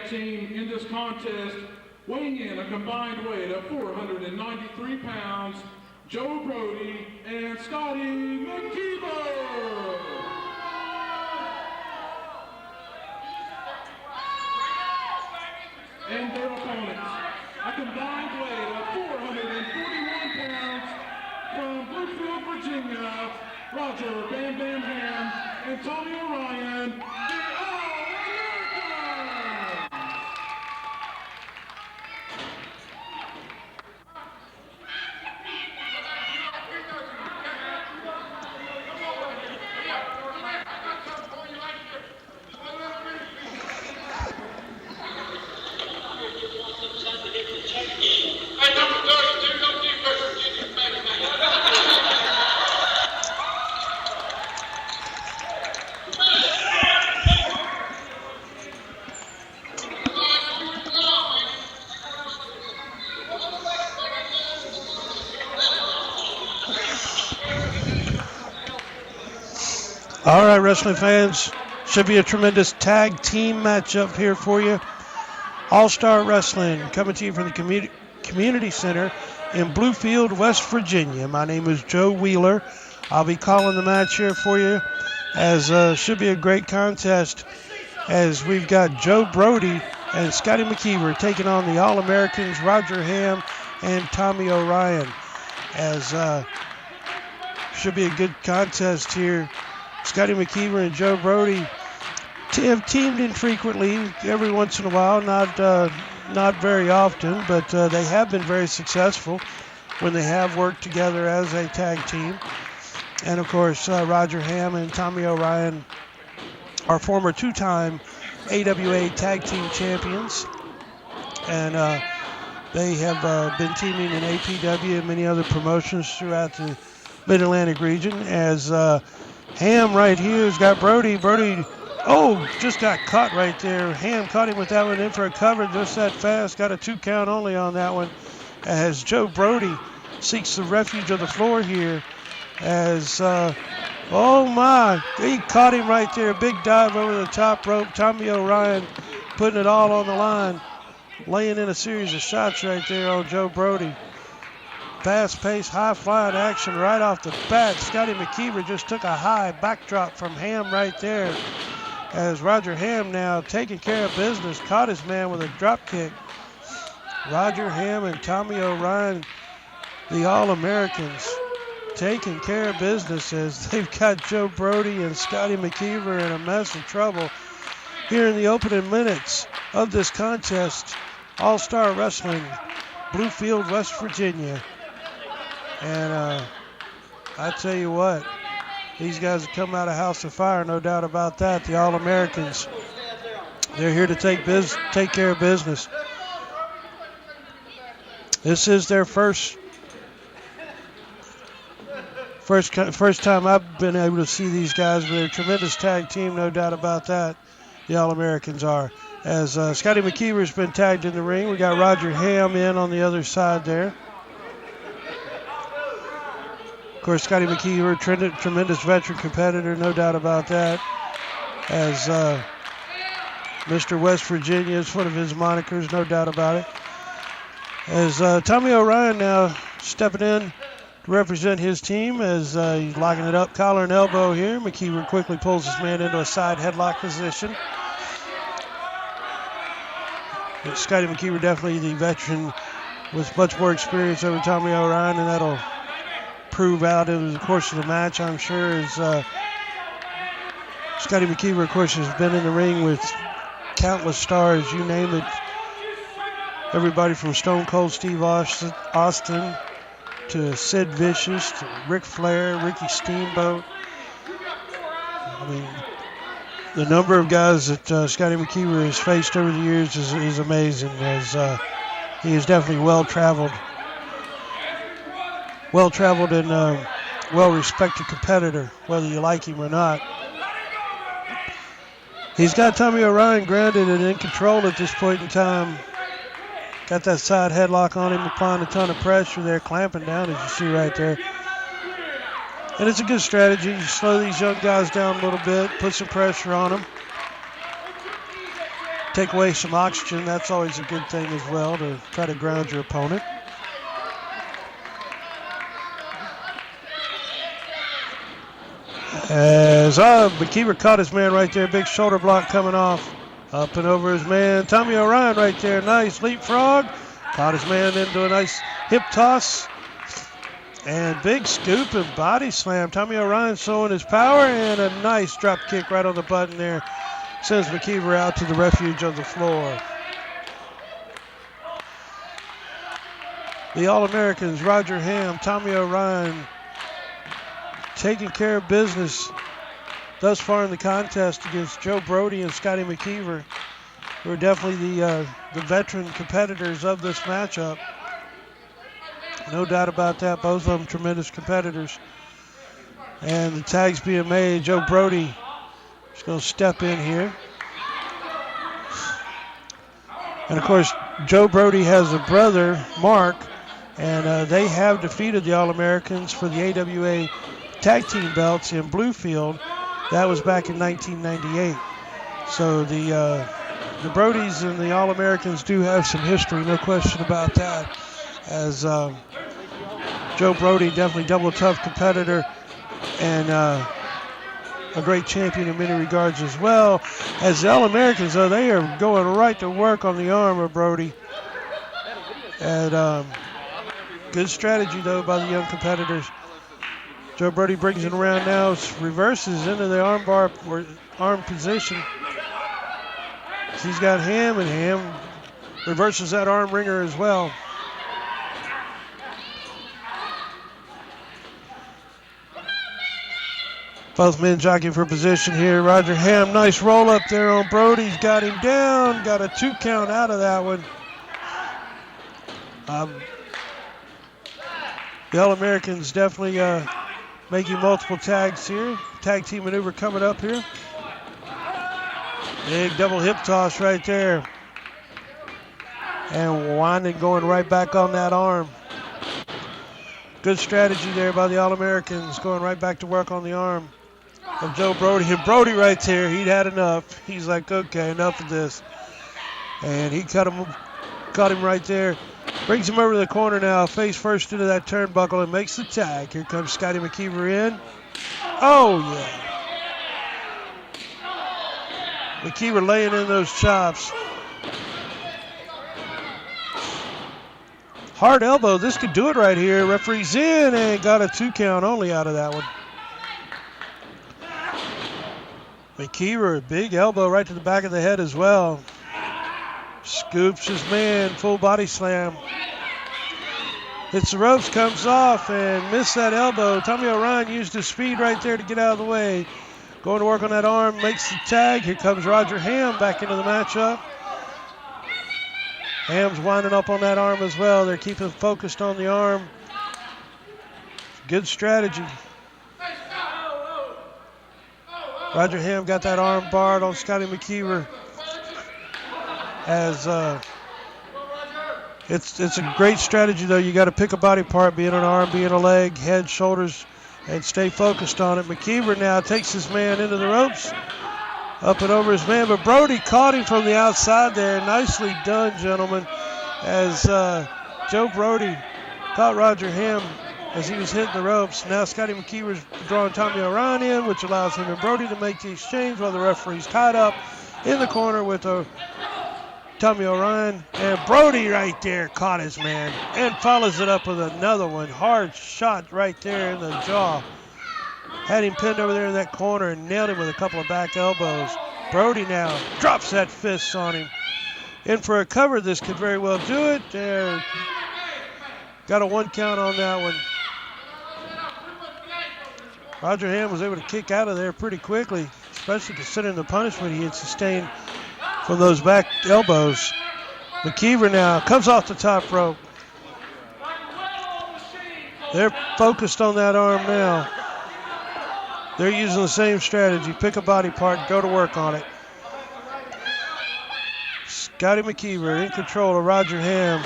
tag team in this contest, weighing in a combined weight of 493 pounds, Joe Brody and Scotty McKeever. And their opponents, a combined weight of 441 pounds from Bluefield, Virginia, Roger Bam Bam Ham and Tommy O'Ryan, the All-Americans. All right, wrestling fans, should be a tremendous tag team matchup here for you. All-Star Wrestling coming to you from the Community Center in Bluefield, West Virginia. My name is Joe Wheeler. I'll be calling the match here for you, as should be a great contest, as we've got Joe Brody and Scotty McKeever taking on the All-Americans Roger Ham and Tommy O'Ryan, as should be a good contest here. Scotty McKeever and Joe Brody have teamed in frequently, every once in a while, not very often, but they have been very successful when they have worked together as a tag team. And of course, Roger Ham and Tommy O'Ryan are former two-time AWA tag team champions, and they have been teaming in APW and many other promotions throughout the Mid-Atlantic region, as Ham right here has got Brody. Brody, just got caught right there. Ham caught him with that one in for a cover just that fast. Got a 2 count only on that one, as Joe Brody seeks the refuge of the floor here, as, oh my, he caught him right there. Big dive over the top rope. Tommy O'Ryan putting it all on the line, laying in a series of shots right there on Joe Brody. Fast-paced, high-flying action right off the bat. Scotty McKeever just took a high backdrop from Ham right there, as Roger Ham now taking care of business, caught his man with a drop kick. Roger Ham and Tommy O'Ryan, the All-Americans, taking care of business, as they've got Joe Brody and Scotty McKeever in a mess of trouble here in the opening minutes of this contest. All-Star Wrestling, Bluefield, West Virginia. And I tell you what, these guys have come out of House of Fire, no doubt about that. The All-Americans, they're here to take care of business. This is their first time I've been able to see these guys, but they're a tremendous tag team, no doubt about that. The All-Americans are. As Scotty McKeever's been tagged in the ring, we got Roger Ham in on the other side there. Of course, Scotty McKeever, tremendous veteran competitor, no doubt about that. As Mr. West Virginia is one of his monikers, no doubt about it. As Tommy O'Ryan now stepping in to represent his team, as he's locking it up, collar and elbow here. McKeever quickly pulls his man into a side headlock position. But Scotty McKeever, definitely the veteran with much more experience over Tommy O'Ryan, and that'll prove out over the course of the match, I'm sure, as Scotty McKeever, of course, has been in the ring with countless stars, you name it. Everybody from Stone Cold Steve Austin to Sid Vicious to Ric Flair, Ricky Steamboat. I mean, the number of guys that Scotty McKeever has faced over the years is amazing, as he is definitely well-traveled and well-respected competitor, whether you like him or not. He's got Tommy O'Ryan grounded and in control at this point in time. Got that side headlock on him, applying a ton of pressure there, clamping down, as you see right there. And it's a good strategy. You slow these young guys down a little bit, put some pressure on them. take away some oxygen. That's always a good thing as well, to try to ground your opponent. As McKeever caught his man right there. Big shoulder block coming off. Up and over his man. Tommy O'Ryan right there. Nice leapfrog. Caught his man into a nice hip toss. And big scoop and body slam. Tommy O'Ryan showing his power, and a nice drop kick right on the button there. Sends McKeever out to the refuge of the floor. The All-Americans, Roger Ham, Tommy O'Ryan, taking care of business thus far in the contest against Joe Brody and Scotty McKeever, who are definitely the veteran competitors of this matchup. No doubt about that. Both of them tremendous competitors. And the tag's being made. Joe Brody is going to step in here. And, of course, Joe Brody has a brother, Mark, and they have defeated the All-Americans for the AWA tag team belts in Bluefield. That was back in 1998. So the Brodies and the All-Americans do have some history, no question about that. As Joe Brody, definitely double tough competitor and a great champion in many regards as well. As the All-Americans, though, they are going right to work on the arm of Brody. And good strategy, though, by the young competitors. Joe Brody brings it around now, reverses into the arm bar or arm position. He's got Ham, and Ham reverses that arm ringer as well. Both men jockeying for position here. Roger Ham, nice roll up there on Brody. He's got him down. Got a 2 count out of that one. The All-Americans definitely making multiple tags here. Tag team maneuver coming up here. Big double hip toss right there. And winding going right back on that arm. Good strategy there by the All-Americans, going right back to work on the arm of Joe Brody. And Brody right there, he'd had enough. He's like, okay, enough of this. And he caught him right there. Brings him over to the corner now, face first into that turnbuckle and makes the tag. Here comes Scotty McKeever in. Oh, yeah. McKeever laying in those chops. Hard elbow. This could do it right here. Referee's in and got a 2 count only out of that one. McKeever, a big elbow right to the back of the head as well. Scoops his man, full body slam. Hits the ropes, comes off, and missed that elbow. Tommy O'Ryan used his speed right there to get out of the way. Going to work on that arm, makes the tag. Here comes Roger Ham back into the matchup. Ham's winding up on that arm as well. They're keeping focused on the arm. Good strategy. Roger Ham got that arm barred on Scotty McKeever. As it's a great strategy, though. You got to pick a body part, being an arm, being a leg, head, shoulders, and stay focused on it. McKeever now takes his man into the ropes, up and over his man, but Brody caught him from the outside there. Nicely done, gentlemen, as Joe Brody caught Roger Ham as he was hitting the ropes. Now Scotty McKeever's drawing Tommy O'Ryan in, which allows him and Brody to make the exchange while the referee's tied up in the corner with Tommy O'Ryan. And Brody right there caught his man and follows it up with another one. Hard shot right there in the jaw. Had him pinned over there in that corner and nailed him with a couple of back elbows. Brody now drops that fist on him. In for a cover, this could very well do it. There. Got a 1 count on that one. Roger Ham was able to kick out of there pretty quickly, especially considering the punishment he had sustained from those back elbows. McKeever now comes off the top rope. They're focused on that arm now. They're using the same strategy. Pick a body part, go to work on it. Scotty McKeever in control of Roger Ham.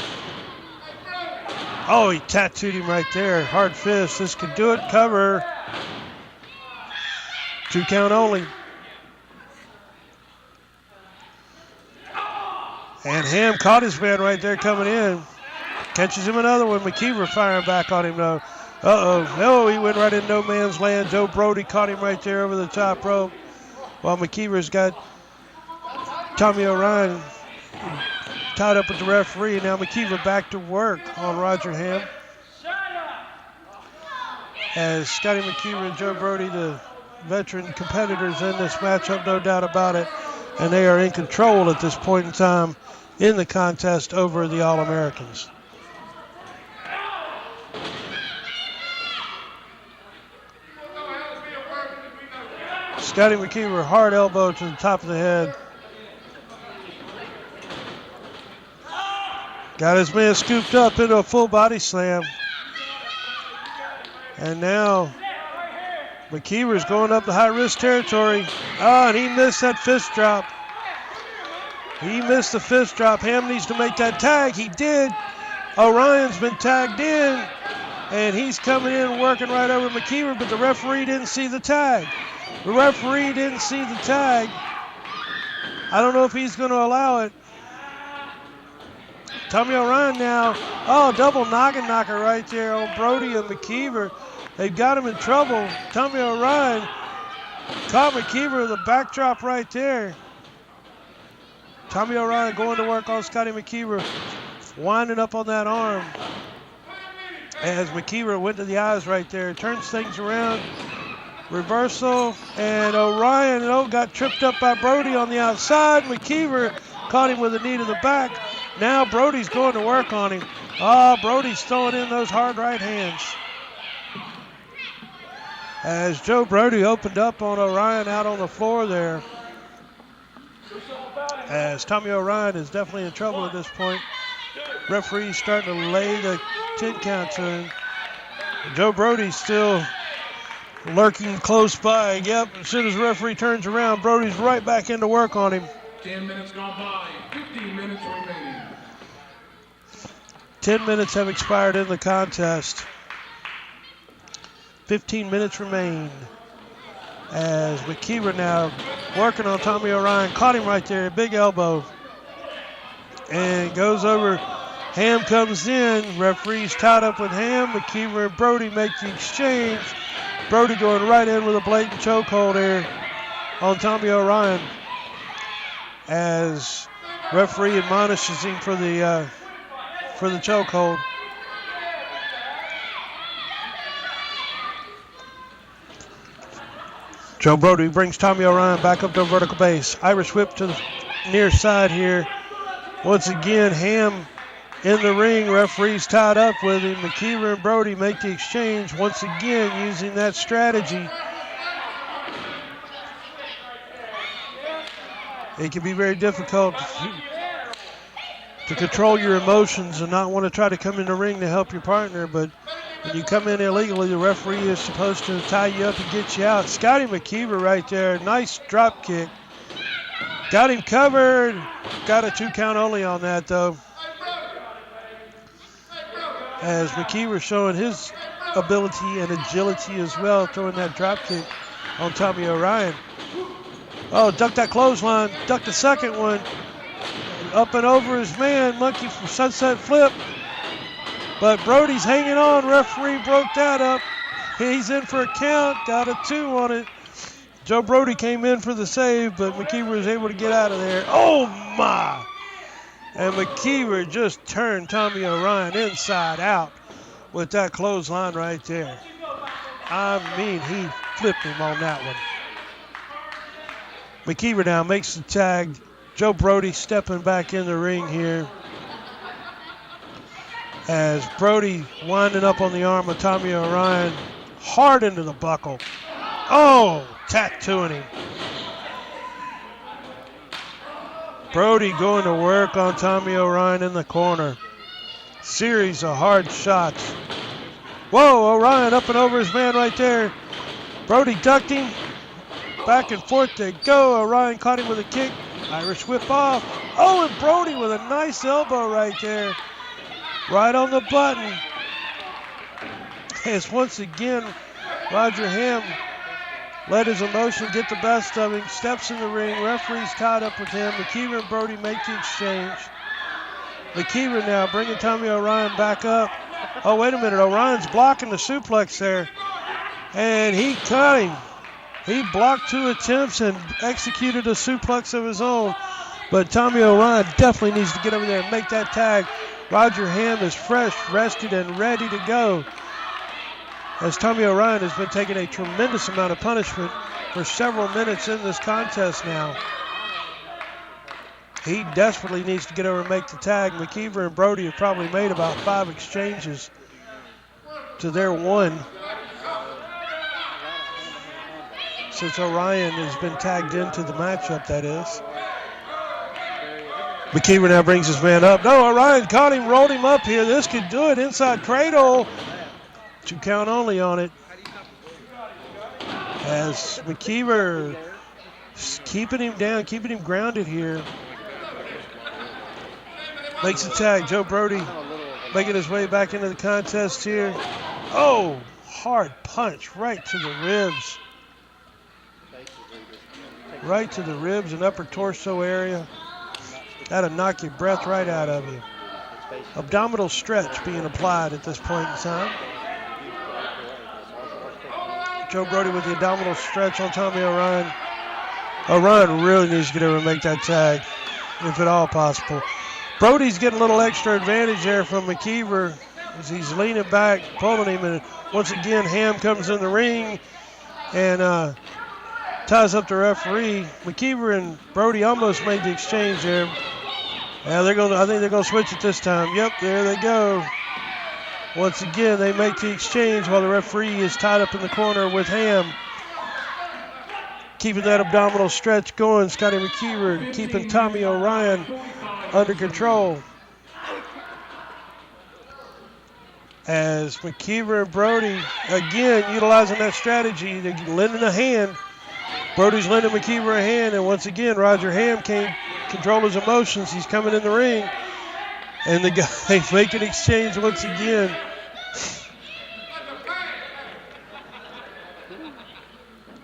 Oh, he tattooed him right there. Hard fist. This could do it. Cover. 2 count only. And Ham caught his man right there coming in. Catches him another one. McKeever firing back on him though. Oh, he went right in no man's land. Joe Brody caught him right there over the top rope. While McKeever's got Tommy O'Ryan tied up with the referee. Now McKeever back to work on Roger Ham. As Scotty McKeever and Joe Brody, the veteran competitors in this matchup, no doubt about it. And they are in control at this point in time in the contest over the All-Americans. Scotty McKeever, hard elbow to the top of the head. Got his man scooped up into a full body slam. And now McKeever's going up the high-risk territory. And he missed that fist drop. He missed the fist drop. Ham needs to make that tag. He did. Orion's been tagged in. And he's coming in working right over McKeever, but the referee didn't see the tag. The referee didn't see the tag. I don't know if he's going to allow it. Tommy O'Ryan now. Oh, double noggin knocker right there on Brody and McKeever. They've got him in trouble. Tommy O'Ryan caught McKeever, the backdrop right there. Tommy O'Ryan going to work on Scotty McKeever, winding up on that arm. As McKeever went to the eyes right there, turns things around. Reversal, and O'Ryan got tripped up by Brody on the outside. McKeever caught him with a knee to the back. Now Brody's going to work on him. Oh, Brody's throwing in those hard right hands. As Joe Brody opened up on O'Ryan out on the floor there. As Tommy O'Ryan is definitely in trouble at this point. Referee's starting to lay the 10 count to him. Joe Brody's still lurking close by. Yep, as soon as the referee turns around, Brody's right back into work on him. 10 minutes gone by, 15 minutes remaining. 10 minutes have expired in the contest. 15 minutes remain. As McKeever now working on Tommy O'Ryan. Caught him right there, big elbow. And goes over. Ham comes in. Referee's tied up with Ham. McKeever and Brody make the exchange. Brody going right in with a blatant chokehold there on Tommy O'Ryan. As referee admonishes him for the chokehold. Joe Brody brings Tommy O'Ryan back up to a vertical base. Irish whip to the near side here. Once again, Ham in the ring. Referee's tied up with him. McKeever and Brody make the exchange once again using that strategy. It can be very difficult to control your emotions and not want to try to come in the ring to help your partner, but when you come in illegally, the referee is supposed to tie you up and get you out. Scotty McKeever right there, nice drop kick. Got him covered. Got a 2 count only on that though. As McKeever showing his ability and agility as well, throwing that drop kick on Tommy O'Ryan. Oh, ducked that clothesline, ducked the second one. Up and over his man, monkey from sunset flip. But Brody's hanging on, referee broke that up. He's in for a count, got a 2 on it. Joe Brody came in for the save, but McKeever was able to get out of there. Oh my! And McKeever just turned Tommy O'Ryan inside out with that clothesline right there. I mean, he flipped him on that one. McKeever now makes the tag. Joe Brody stepping back in the ring here. As Brody winding up on the arm of Tommy O'Ryan. Hard into the buckle. Oh, tattooing him. Brody going to work on Tommy O'Ryan in the corner. Series of hard shots. Whoa, O'Ryan up and over his man right there. Brody ducked him. Back and forth they go. O'Ryan caught him with a kick. Irish whip off. Oh, and Brody with a nice elbow right there. Right on the button. As once again, Roger Ham let his emotion get the best of him. Steps in the ring. Referee's tied up with him. McKeever and Brody make the exchange. McKeever now bringing Tommy O'Ryan back up. Oh, wait a minute. O'Ryan's blocking the suplex there. And he caught him. He blocked 2 attempts and executed a suplex of his own. But Tommy O'Ryan definitely needs to get over there and make that tag. Roger Ham is fresh, rested, and ready to go. As Tommy O'Ryan has been taking a tremendous amount of punishment for several minutes in this contest now. He desperately needs to get over and make the tag. McKeever and Brody have probably made about 5 exchanges to their 1. Since O'Ryan has been tagged into the matchup, that is. McKeever now brings his man up. No, O'Ryan caught him, rolled him up here. This could do it. Inside cradle. 2 count only on it. As McKeever keeping him down, keeping him grounded here. Makes the tag. Joe Brody making his way back into the contest here. Oh, hard punch right to the ribs. Right to the ribs and upper torso area. That'll knock your breath right out of you. Abdominal stretch being applied at this point in time. Joe Brody with the abdominal stretch on Tommy O'Ryan. O'Ryan really needs to get over and make that tag, if at all possible. Brody's getting a little extra advantage there from McKeever as he's leaning back, pulling him, and once again Ham comes in the ring and ties up the referee. McKeever and Brody almost made the exchange there. Yeah, I think they're gonna switch it this time. Yep, there they go. Once again, they make the exchange while the referee is tied up in the corner with Ham. Keeping that abdominal stretch going, Scotty McKeever keeping Tommy O'Ryan under control. As McKeever and Brody, again, utilizing that strategy, they're lending a hand. Brody's lending McKeever a hand, and once again, Roger Ham can't control his emotions. He's coming in the ring, and the guys make an exchange once again.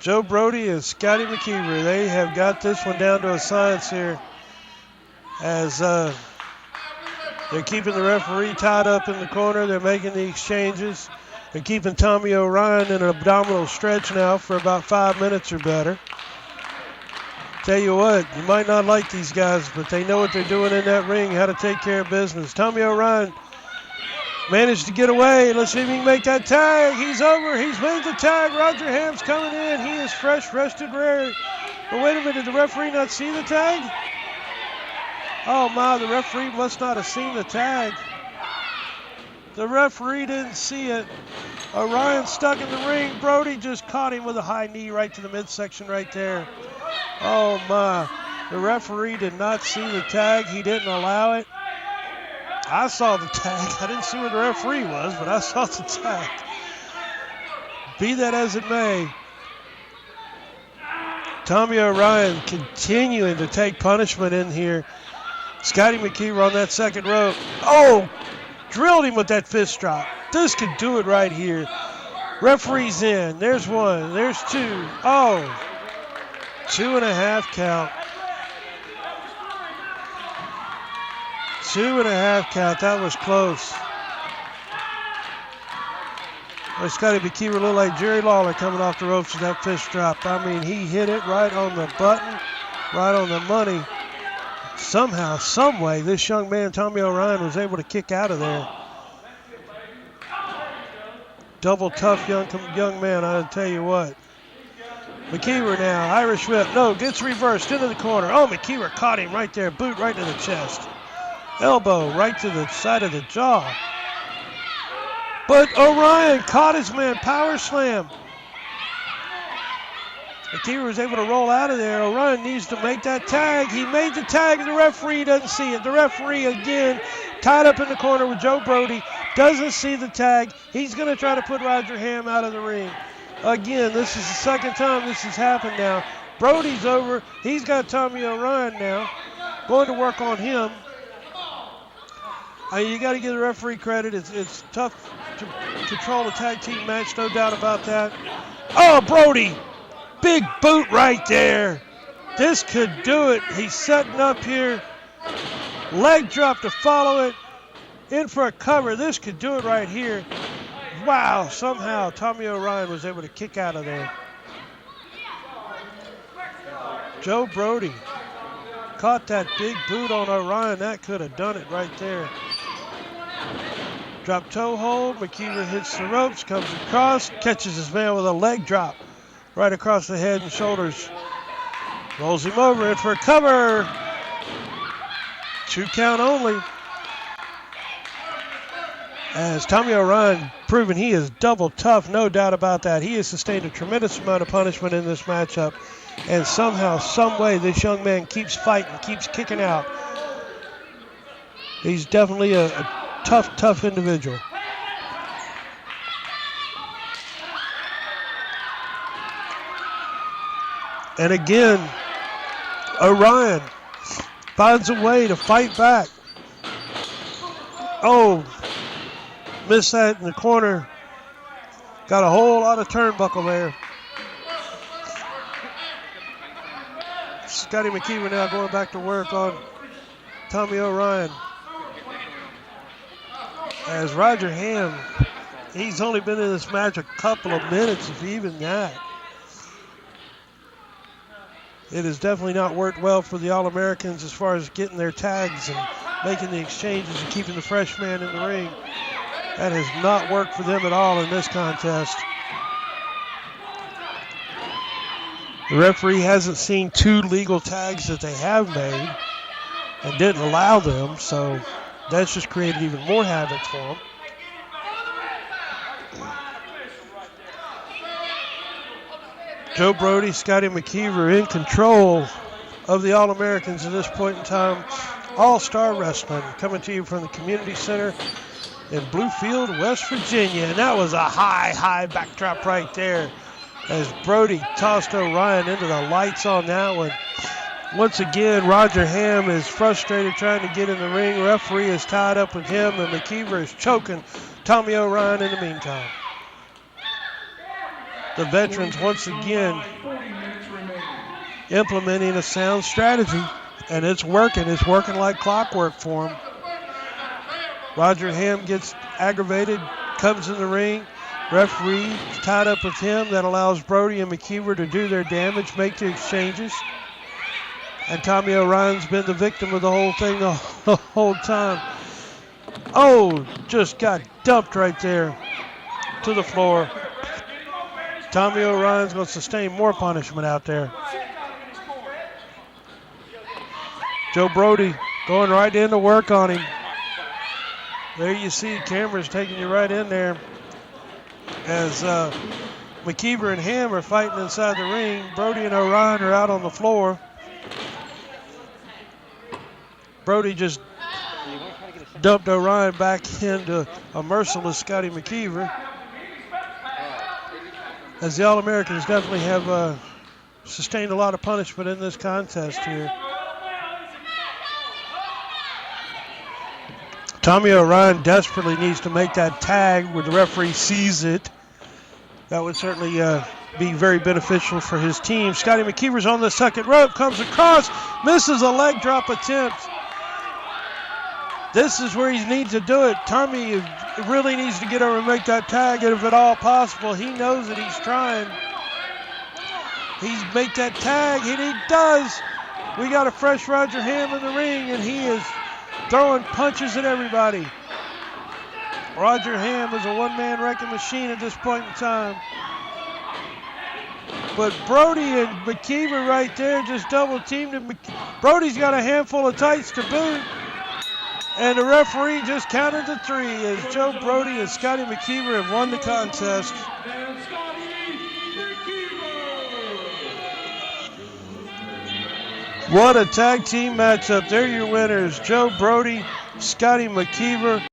Joe Brody and Scotty McKeever, they have got this one down to a science here as they're keeping the referee tied up in the corner. They're making the exchanges. They're keeping Tommy O'Ryan in an abdominal stretch now for about 5 minutes or better. Tell you what, you might not like these guys, but they know what they're doing in that ring, how to take care of business. Tommy O'Ryan managed to get away. Let's see if he can make that tag. He's over. He's made the tag. Roger Ham's coming in. He is fresh, rested, ready. But wait a minute, did the referee not see the tag? Oh my, the referee must not have seen the tag. The referee didn't see it. O'Ryan stuck in the ring. Brody just caught him with a high knee right to the midsection right there. Oh my, the referee did not see the tag. He didn't allow it. I saw the tag. I didn't see where the referee was, but I saw the tag. Be that as it may, Tommy O'Ryan continuing to take punishment in here. Scotty McKeever on that second rope. Oh, drilled him with that fist drop. This could do it right here. Referee's in. There's 1. There's 2. Oh, 2.5 count. 2.5 count. That was close. Well, Scotty McKeever looked like Jerry Lawler coming off the ropes with that fist drop. I mean, he hit it right on the button, right on the money. Somehow, some way, this young man, Tommy O'Ryan, was able to kick out of there. Double tough young man, I'll tell you what. McKeever now, Irish whip. No, gets reversed into the corner. Oh, McKeever caught him right there. Boot right to the chest. Elbow right to the side of the jaw. But O'Ryan caught his man. Power slam. McKeever was able to roll out of there. O'Ryan needs to make that tag. He made the tag. The referee doesn't see it. The referee, again, tied up in the corner with Joe Brody, doesn't see the tag. He's going to try to put Roger Ham out of the ring. Again, this is the second time this has happened now. Brody's over. He's got Tommy O'Ryan now. Going to work on him. You got to give the referee credit. It's tough to control a tag team match, no doubt about that. Oh, Brody. Big boot right there. This could do it. He's setting up here. Leg drop to follow it. In for a cover. This could do it right here. Wow, somehow Tommy O'Ryan was able to kick out of there. Joe Brody caught that big boot on O'Ryan. That could have done it right there. Drop toe hold. McKeever hits the ropes, comes across, catches his man with a leg drop right across the head and shoulders. Rolls him over in for a cover. 2 count only. As Tommy O'Ryan proven he is double tough, no doubt about that. He has sustained a tremendous amount of punishment in this matchup. And somehow, some way, this young man keeps fighting, keeps kicking out. He's definitely a tough individual. And again, O'Ryan finds a way to fight back. Oh, missed that in the corner. Got a whole lot of turnbuckle there. Scotty McKeever now going back to work on Tommy O'Ryan. As Roger Ham, he's only been in this match a couple of minutes, if even that. It has definitely not worked well for the All-Americans as far as getting their tags and making the exchanges and keeping the fresh man in the ring. That has not worked for them at all in this contest. The referee hasn't seen 2 legal tags that they have made and didn't allow them, so that's just created even more havoc for them. Joe Brody, Scotty McKeever in control of the All-Americans at this point in time. All-Star Wrestling coming to you from the Community Center in Bluefield, West Virginia. And that was a high backdrop right there as Brody tossed O'Ryan into the lights on that one. Once again, Roger Ham is frustrated trying to get in the ring. Referee is tied up with him, and McKeever is choking Tommy O'Ryan in the meantime. The veterans once again implementing a sound strategy, and it's working. It's working like clockwork for him. Roger Ham gets aggravated, comes in the ring. Referee is tied up with him. That allows Brody and McKeever to do their damage, make the exchanges. And Tommy O'Ryan's been the victim of the whole thing the whole time. Oh, just got dumped right there to the floor. Tommy O'Ryan's going to sustain more punishment out there. Joe Brody going right in to work on him. There you see cameras taking you right in there as McKeever and Ham are fighting inside the ring. Brody and O'Ryan are out on the floor. Brody just dumped O'Ryan back into a merciless Scotty McKeever. As the All-Americans definitely have sustained a lot of punishment in this contest here. Tommy O'Ryan desperately needs to make that tag where the referee sees it. That would certainly be very beneficial for his team. Scotty McKeever's on the second rope, comes across, misses a leg drop attempt. This is where he needs to do it. Tommy really needs to get over and make that tag, and if at all possible, he knows that he's trying. He's make that tag, and he does. We got a fresh Roger Ham in the ring, and he is throwing punches at everybody. Roger Ham is a one-man wrecking machine at this point in time. But Brody and McKeever right there just double-teamed him. Brody's got a handful of tights to boot. And the referee just counted to 3 as Joe Brody and Scotty McKeever have won the contest. What a tag team matchup. They're your winners, Joe Brody, Scotty McKeever.